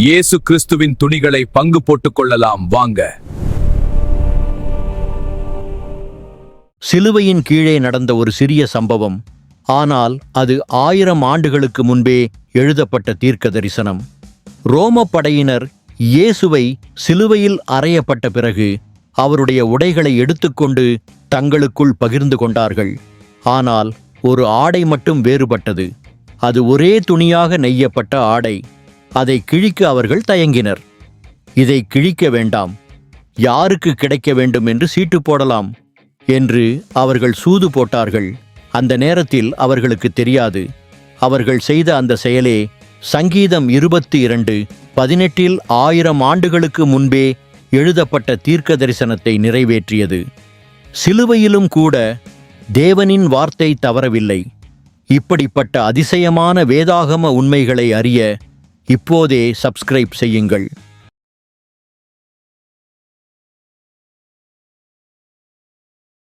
இயேசு கிறிஸ்துவின் துணிகளை பங்கு போட்டுக் கொள்ளலாம் வாங்க. சிலுவையின் கீழே நடந்த ஒரு சிறிய சம்பவம், ஆனால் அது 1000 ஆண்டுகளுக்கு முன்பே எழுதப்பட்ட தீர்க்க தரிசனம். ரோம படையினர் இயேசுவை சிலுவையில் அறையப்பட்ட பிறகு அவருடைய உடைகளை எடுத்துக்கொண்டு தங்களுக்குள் பகிர்ந்து கொண்டார்கள். ஆனால் ஒரு ஆடை மட்டும் வேறுபட்டது. அது ஒரே துணியாக நெய்யப்பட்ட ஆடை. அதை கிழிக்க அவர்கள் தயங்கினர். இதை கிழிக்க வேண்டாம், யாருக்கு கிடைக்க வேண்டும் என்று சீட்டு போடலாம் என்று அவர்கள் சூது போட்டார்கள். அந்த நேரத்தில் அவர்களுக்கு தெரியாது, அவர்கள் செய்த அந்த செயலே சங்கீதம் 22:18 1000 ஆண்டுகளுக்கு முன்பே எழுதப்பட்ட தீர்க்க தரிசனத்தை நிறைவேற்றியது. சிலுவையிலும் கூட தேவனின் வார்த்தை தவறவில்லை. இப்படிப்பட்ட அதிசயமான வேதாகம உண்மைகளை அறிய இப்போதே சப்ஸ்கிரைப் செய்யுங்கள்.